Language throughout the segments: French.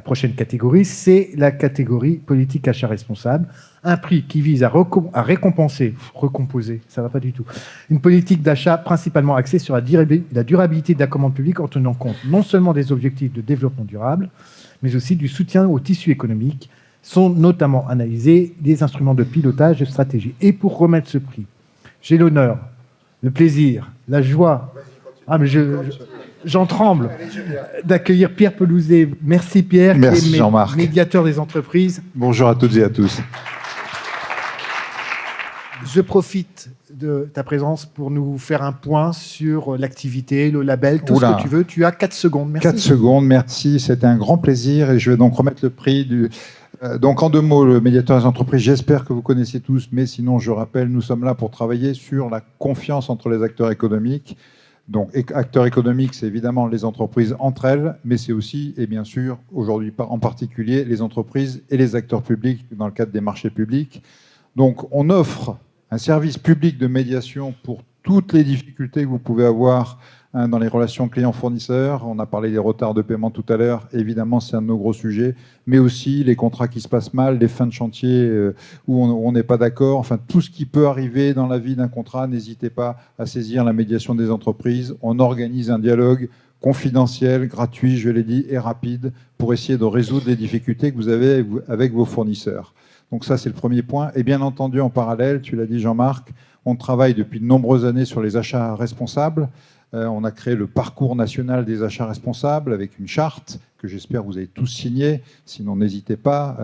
prochaine catégorie, c'est la catégorie politique achat responsable. Un prix qui vise à recomposer, ça va pas du tout, une politique d'achat principalement axée sur la durabilité de la commande publique en tenant compte non seulement des objectifs de développement durable, mais aussi du soutien au tissu économique. Sont notamment analysés des instruments de pilotage de stratégie. Et pour remettre ce prix, j'ai l'honneur, le plaisir, la joie, j'en tremble, d'accueillir Pierre Pelouzet. Merci Pierre, Merci, qui est Jean-Marc, médiateur des entreprises. Bonjour à toutes et à tous. Je profite de ta présence pour nous faire un point sur l'activité, le label, tout ce que tu veux. Tu as 4 secondes. Merci. 4 secondes, merci. C'était un grand plaisir et je vais donc remettre le prix du... Donc en 2 mots, le médiateur des entreprises, j'espère que vous connaissez tous, mais sinon je rappelle, nous sommes là pour travailler sur la confiance entre les acteurs économiques. Donc acteurs économiques, c'est évidemment les entreprises entre elles, mais c'est aussi, et bien sûr, aujourd'hui en particulier, les entreprises et les acteurs publics dans le cadre des marchés publics. Donc on offre un service public de médiation pour toutes les difficultés que vous pouvez avoir dans les relations clients-fournisseurs. On a parlé des retards de paiement tout à l'heure. Évidemment, c'est un de nos gros sujets. Mais aussi les contrats qui se passent mal, les fins de chantier où on n'est pas d'accord. Enfin, tout ce qui peut arriver dans la vie d'un contrat, n'hésitez pas à saisir la médiation des entreprises. On organise un dialogue confidentiel, gratuit, je l'ai dit, et rapide pour essayer de résoudre les difficultés que vous avez avec vos fournisseurs. Donc ça, c'est le premier point. Et bien entendu, en parallèle, tu l'as dit Jean-Marc, on travaille depuis de nombreuses années sur les achats responsables. On a créé le parcours national des achats responsables avec une charte que j'espère vous avez tous signée. Sinon, n'hésitez pas.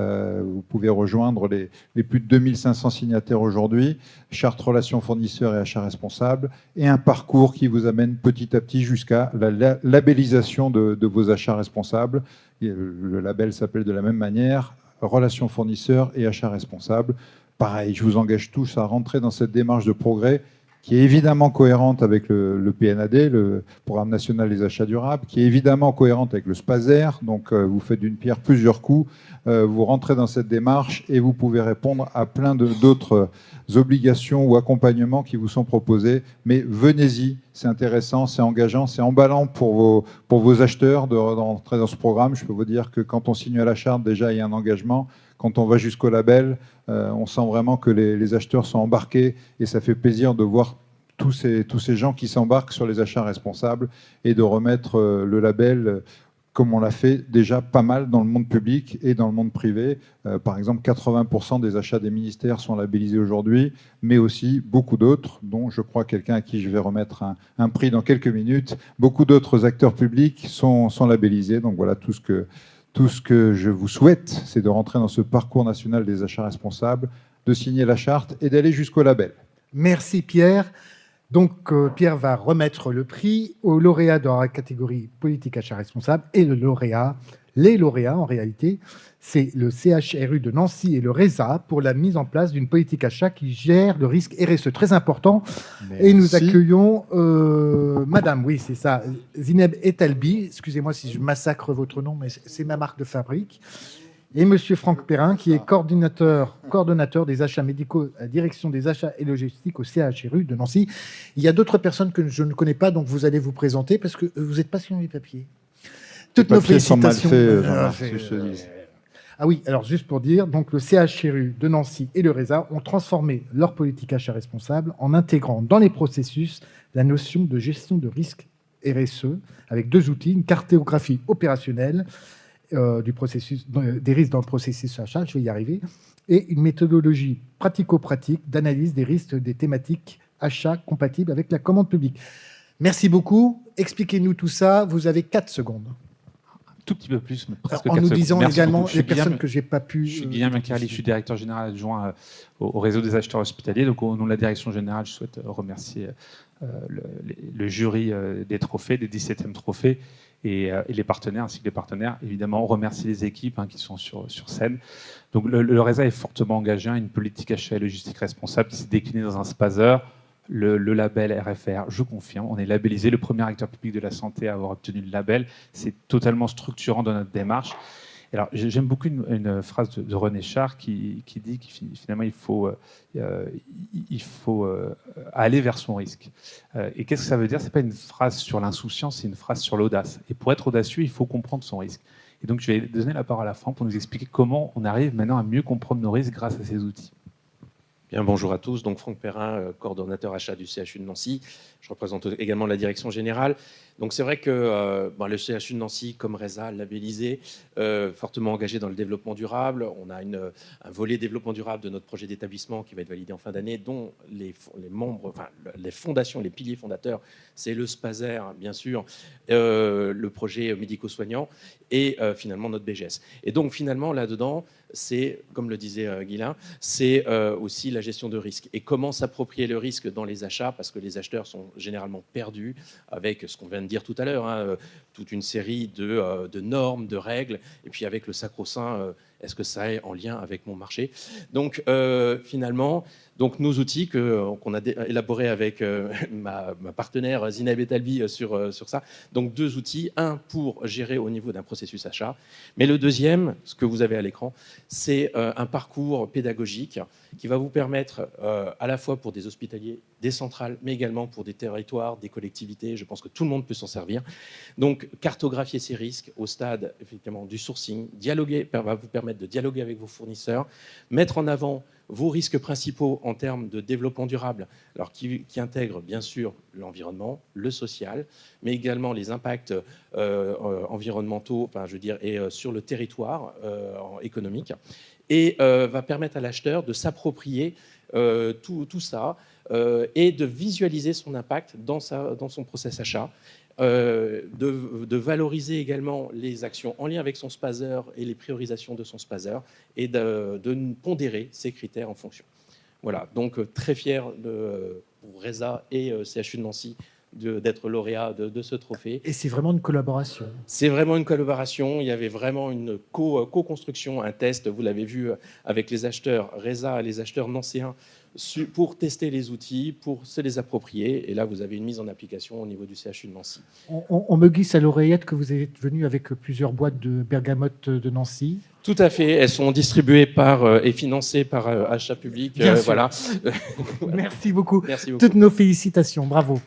Vous pouvez rejoindre les plus de 2500 signataires aujourd'hui. Charte relations fournisseurs et achats responsables. Et un parcours qui vous amène petit à petit jusqu'à la labellisation de vos achats responsables. Et le label s'appelle de la même manière, relations fournisseurs et achats responsables. Pareil, je vous engage tous à rentrer dans cette démarche de progrès qui est évidemment cohérente avec le PNAD, le Programme national des achats durables, qui est évidemment cohérente avec le SPASER. Donc, vous faites d'une pierre plusieurs coups. Vous rentrez dans cette démarche et vous pouvez répondre à plein d'autres obligations ou accompagnements qui vous sont proposés. Mais venez-y, c'est intéressant, c'est engageant, c'est emballant pour vos acheteurs de rentrer dans ce programme. Je peux vous dire que quand on signe à la charte, déjà, il y a un engagement. Quand on va jusqu'au label, on sent vraiment que les acheteurs sont embarqués et ça fait plaisir de voir tous ces gens qui s'embarquent sur les achats responsables et de remettre le label comme on l'a fait déjà pas mal dans le monde public et dans le monde privé. Par exemple, 80% des achats des ministères sont labellisés aujourd'hui, mais aussi beaucoup d'autres, dont je crois quelqu'un à qui je vais remettre un prix dans quelques minutes. Beaucoup d'autres acteurs publics sont labellisés. Donc voilà, tout ce que je vous souhaite, c'est de rentrer dans ce parcours national des achats responsables, de signer la charte et d'aller jusqu'au label. Merci Pierre. Donc Pierre va remettre le prix aux lauréats dans la catégorie politique achat responsable et les lauréats en réalité, c'est le CHRU de Nancy et le RESA pour la mise en place d'une politique achat qui gère le risque RSE. Très important. Merci. Et nous accueillons Madame, oui c'est ça, Zineb Etalbi, excusez-moi si je massacre votre nom, mais c'est ma marque de fabrique. Et Monsieur Franck Perrin, qui est coordonnateur des achats médicaux à la direction des achats et logistiques au CHRU de Nancy. Il y a d'autres personnes que je ne connais pas, donc vous allez vous présenter parce que vous n'êtes pas sur les papiers. Toutes nos félicitations. Ah oui, alors juste pour dire, donc le CHRU de Nancy et le RESA ont transformé leur politique achat responsable en intégrant dans les processus la notion de gestion de risque RSE avec 2 outils, une cartographie opérationnelle du processus, des risques dans le processus achat, je vais y arriver, et une méthodologie pratico-pratique d'analyse des risques des thématiques achats compatibles avec la commande publique. Merci beaucoup. Expliquez-nous tout ça. Vous avez 4 secondes. Un tout petit peu plus, mais presque 4 secondes. En nous disant également les personnes que je n'ai pas pu... Je suis Guillaume Macari, je suis directeur général adjoint au réseau des acheteurs hospitaliers. Donc, au nom de la direction générale, je souhaite remercier le jury des trophées, des 17e trophées, et les partenaires, ainsi que les partenaires. Évidemment, on remercie les équipes qui sont sur scène. Donc, le RESA est fortement engagé à une politique achat et logistique responsable qui s'est déclinée dans un SPASER. Le label RFR, je confirme, on est labellisé, le premier acteur public de la santé à avoir obtenu le label. C'est totalement structurant dans notre démarche. Alors, j'aime beaucoup une phrase de René Char qui dit que finalement, il faut aller vers son risque. Et qu'est-ce que ça veut dire ? Ce n'est pas une phrase sur l'insouciance, c'est une phrase sur l'audace. Et pour être audacieux, il faut comprendre son risque. Et donc, je vais donner la parole à Franck pour nous expliquer comment on arrive maintenant à mieux comprendre nos risques grâce à ces outils. Bien, bonjour à tous. Donc Franck Perrin, coordonnateur achat du CHU de Nancy. Je représente également la direction générale. Donc c'est vrai que le CHU de Nancy, comme RESA, labellisé, fortement engagé dans le développement durable. On a un volet développement durable de notre projet d'établissement qui va être validé en fin d'année, dont les membres, enfin les fondations, les piliers fondateurs, c'est le SPASER, bien sûr, le projet médico-soignant et finalement notre BGS. Et donc finalement là-dedans, c'est, comme le disait Guilain, c'est aussi la gestion de risque. Et comment s'approprier le risque dans les achats, parce que les acheteurs sont généralement perdus avec ce qu'on vient de dire tout à l'heure, hein, toute une série de normes, de règles, et puis avec le sacro-saint, est-ce que ça est en lien avec mon marché? Donc finalement, donc nos outils qu'on a élaborés avec ma partenaire Zineb Etalbi sur ça, donc 2 outils, un pour gérer au niveau d'un processus achat, mais le deuxième, ce que vous avez à l'écran, c'est un parcours pédagogique qui va vous permettre à la fois pour des hospitaliers, des centrales, mais également pour des territoires, des collectivités, je pense que tout le monde peut s'en servir. Donc cartographier ces risques au stade effectivement du sourcing, dialoguer, va vous permettre de dialoguer avec vos fournisseurs, mettre en avant vos risques principaux en termes de développement durable, alors qui intègrent bien sûr l'environnement, le social, mais également les impacts environnementaux, enfin, je veux dire, et sur le territoire économique, et va permettre à l'acheteur de s'approprier tout ça et de visualiser son impact dans son process achat. De valoriser également les actions en lien avec son SPASER et les priorisations de son SPASER et de pondérer ces critères en fonction. Voilà, donc très fier pour RESA et CHU de Nancy d'être lauréat de ce trophée. Et c'est vraiment une collaboration. C'est vraiment une collaboration. Il y avait vraiment une co-construction, un test, vous l'avez vu avec les acheteurs RESA et les acheteurs nancéens pour tester les outils, pour se les approprier. Et là, vous avez une mise en application au niveau du CHU de Nancy. On me glisse à l'oreillette que vous êtes venu avec plusieurs boîtes de bergamote de Nancy. Tout à fait. Elles sont distribuées et financées par achat public. Bien sûr. Voilà. Merci beaucoup. Merci beaucoup. Toutes nos félicitations. Bravo.